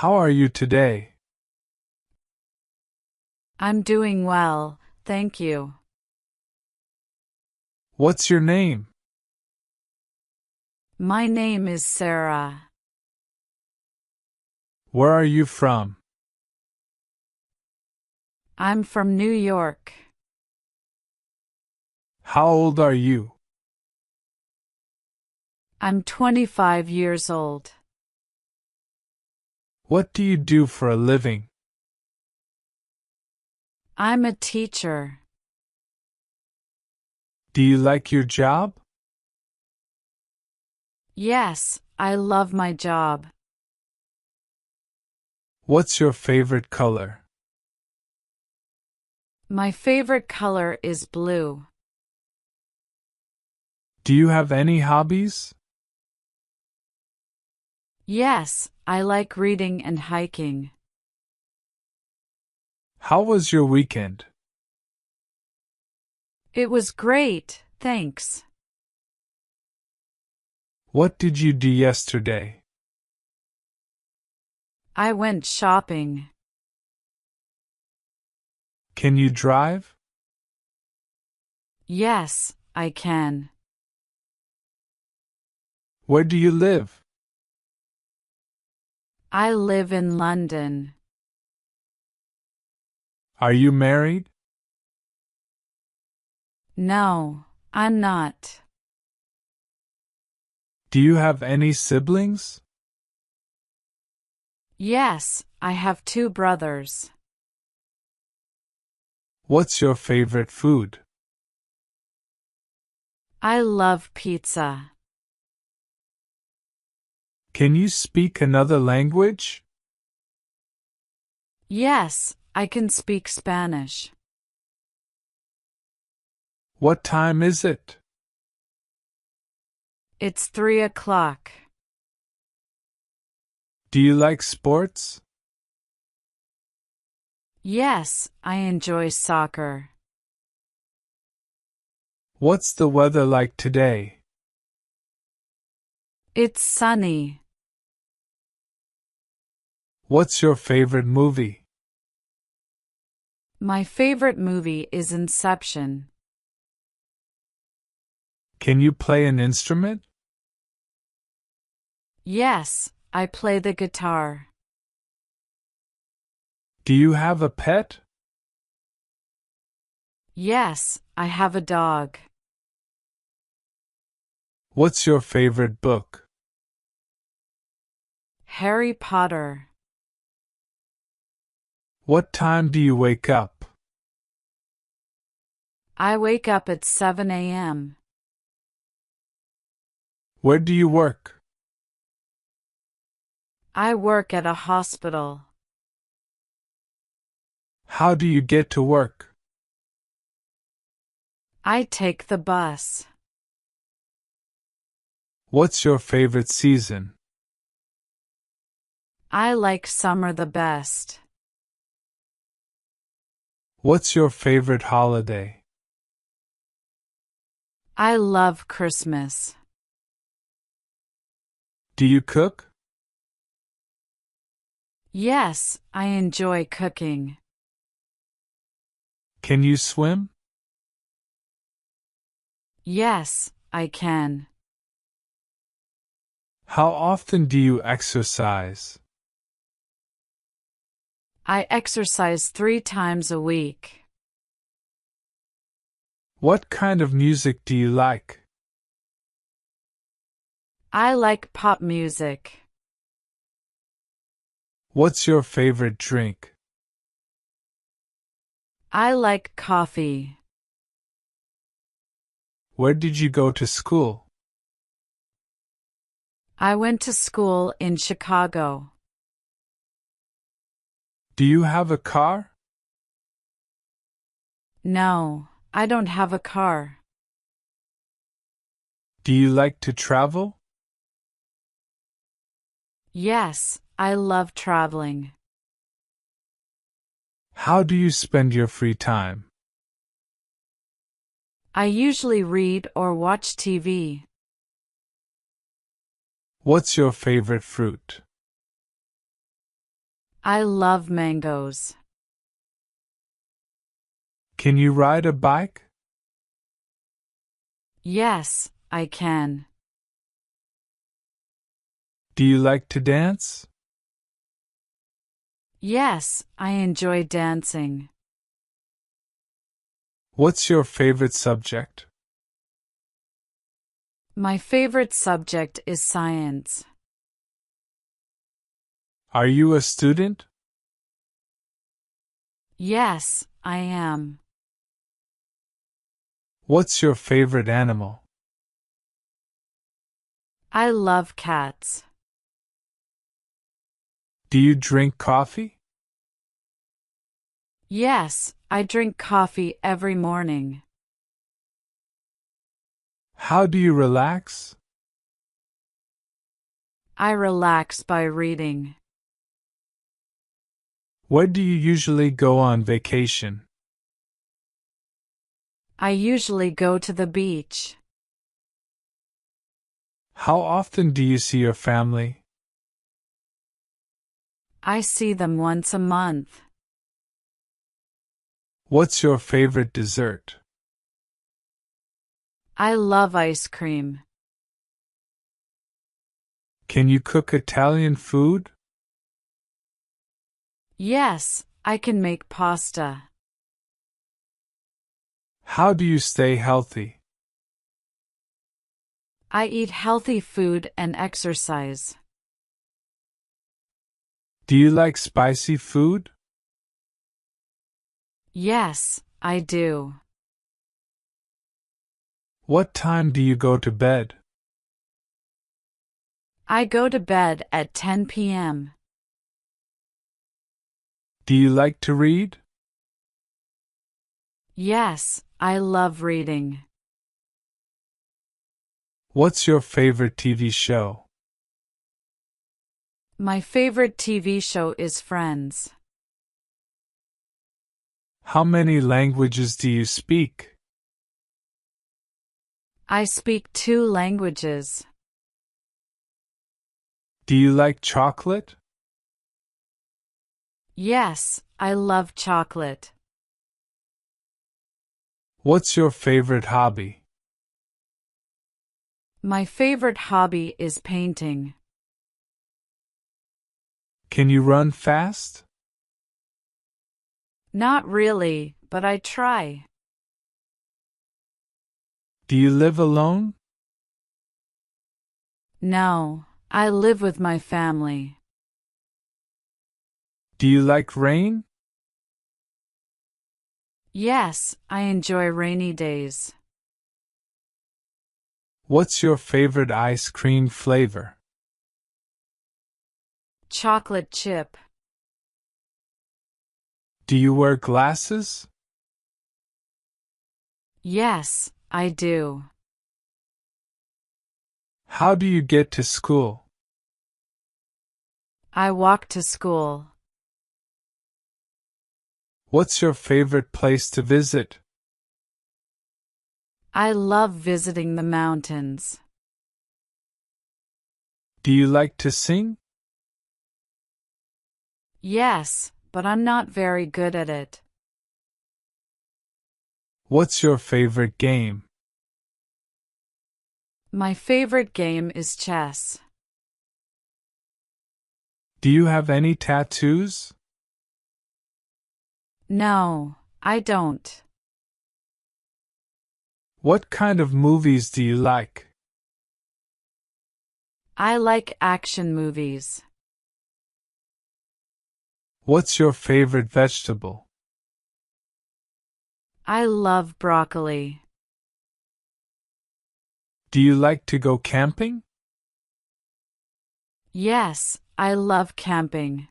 How are you today? I'm doing well, thank you. What's your name? My name is Sarah. Where are you from? I'm from New York. How old are you? I'm 25 years old. What do you do for a living? I'm a teacher. Do you like your job? Yes, I love my job. What's your favorite color? My favorite color is blue. Do you have any hobbies? Yes, I like reading and hiking. How was your weekend? It was great, thanks. What did you do yesterday? I went shopping. Can you drive? Yes, I can. Where do you live? I live in London. Are you married? No, I'm not. Do you have any siblings? Yes, I have two brothers. What's your favorite food? I love pizza. Can you speak another language? Yes, I can speak Spanish. What time is it? It's 3 o'clock. Do you like sports? Yes, I enjoy soccer. What's the weather like today? It's sunny. What's your favorite movie? My favorite movie is Inception. Can you play an instrument? Yes, I play the guitar. Do you have a pet? Yes, I have a dog. What's your favorite book? Harry Potter. What time do you wake up? I wake up at 7 a.m. Where do you work? I work at a hospital. How do you get to work? I take the bus. What's your favorite season? I like summer the best. What's your favorite holiday? I love Christmas. Do you cook? Yes, I enjoy cooking. Can you swim? Yes, I can. How often do you exercise? I exercise 3 times a week. What kind of music do you like? I like pop music. What's your favorite drink? I like coffee. Where did you go to school? I went to school in Chicago. Do you have a car? No, I don't have a car. Do you like to travel? Yes, I love traveling. How do you spend your free time? I usually read or watch TV. What's your favorite fruit? I love mangoes. Can you ride a bike? Yes, I can. Do you like to dance? Yes, I enjoy dancing. What's your favorite subject? My favorite subject is science. Are you a student? Yes, I am. What's your favorite animal? I love cats. Do you drink coffee? Yes, I drink coffee every morning. How do you relax? I relax by reading. Where do you usually go on vacation? I usually go to the beach. How often do you see your family? I see them once a month. What's your favorite dessert? I love ice cream. Can you cook Italian food? Yes, I can make pasta. How do you stay healthy? I eat healthy food and exercise. Do you like spicy food? Yes, I do. What time do you go to bed? I go to bed at 10 p.m. Do you like to read? Yes, I love reading. What's your favorite TV show? My favorite TV show is Friends. How many languages do you speak? I speak 2 languages. Do you like chocolate? Yes, I love chocolate. What's your favorite hobby? My favorite hobby is painting. Can you run fast? Not really, but I try. Do you live alone? No, I live with my family. Do you like rain? Yes, I enjoy rainy days. What's your favorite ice cream flavor? Chocolate chip. Do you wear glasses? Yes, I do. How do you get to school? I walk to school. What's your favorite place to visit? I love visiting the mountains. Do you like to sing? Yes, but I'm not very good at it. What's your favorite game? My favorite game is chess. Do you have any tattoos? No, I don't. What kind of movies do you like? I like action movies. What's your favorite vegetable? I love broccoli. Do you like to go camping? Yes, I love camping.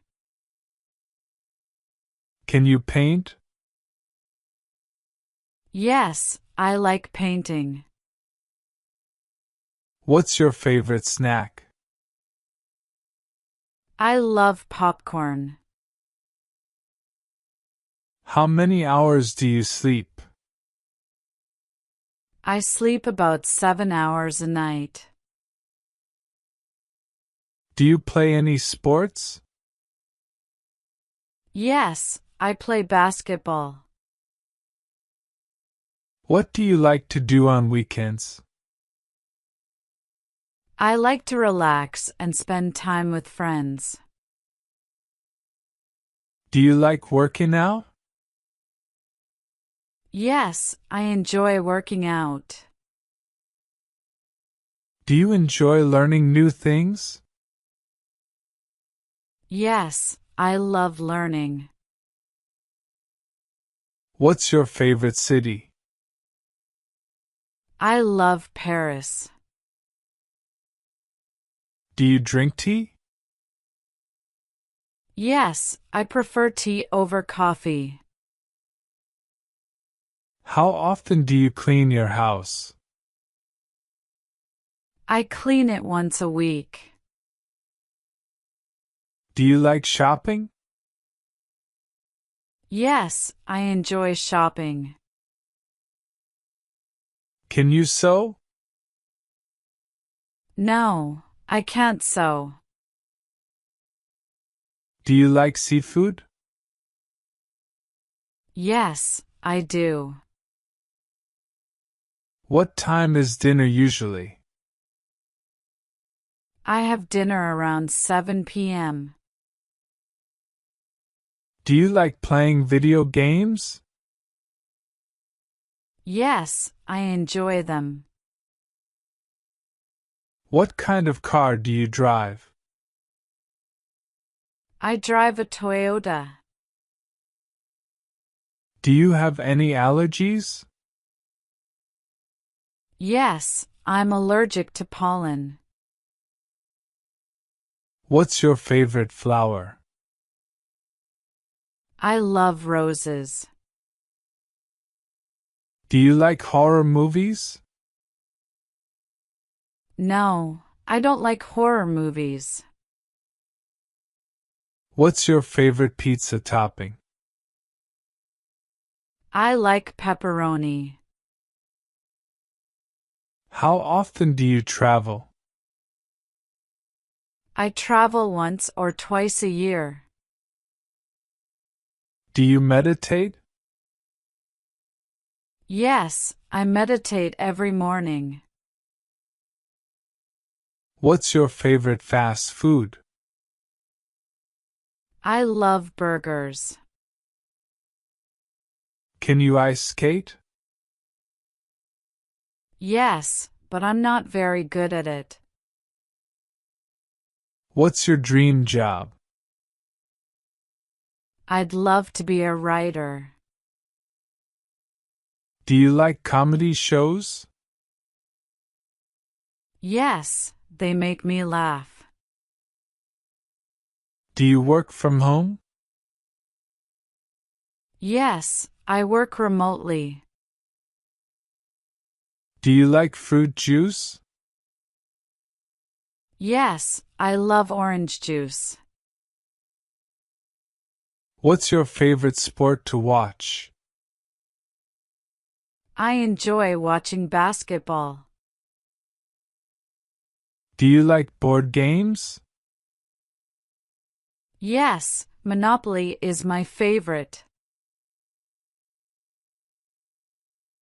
Can you paint? Yes, I like painting. What's your favorite snack? I love popcorn. How many hours do you sleep? I sleep about 7 hours a night. Do you play any sports? Yes, I play basketball. What do you like to do on weekends? I like to relax and spend time with friends. Do you like working out? Yes, I enjoy working out. Do you enjoy learning new things? Yes, I love learning. What's your favorite city? I love Paris. Do you drink tea? Yes, I prefer tea over coffee. How often do you clean your house? I clean it once a week. Do you like shopping? Yes, I enjoy shopping. Can you sew? No, I can't sew. Do you like seafood? Yes, I do. What time is dinner usually? I have dinner around 7 p.m. Do you like playing video games? Yes, I enjoy them. What kind of car do you drive? I drive a Toyota. Do you have any allergies? Yes, I'm allergic to pollen. What's your favorite flower? I love roses. Do you like horror movies? No, I don't like horror movies. What's your favorite pizza topping? I like pepperoni. How often do you travel? I travel once or twice a year. Do you meditate? Yes, I meditate every morning. What's your favorite fast food? I love burgers. Can you ice skate? Yes, but I'm not very good at it. What's your dream job? I'd love to be a writer. Do you like comedy shows? Yes, they make me laugh. Do you work from home? Yes, I work remotely. Do you like fruit juice? Yes, I love orange juice. What's your favorite sport to watch? I enjoy watching basketball. Do you like board games? Yes, Monopoly is my favorite.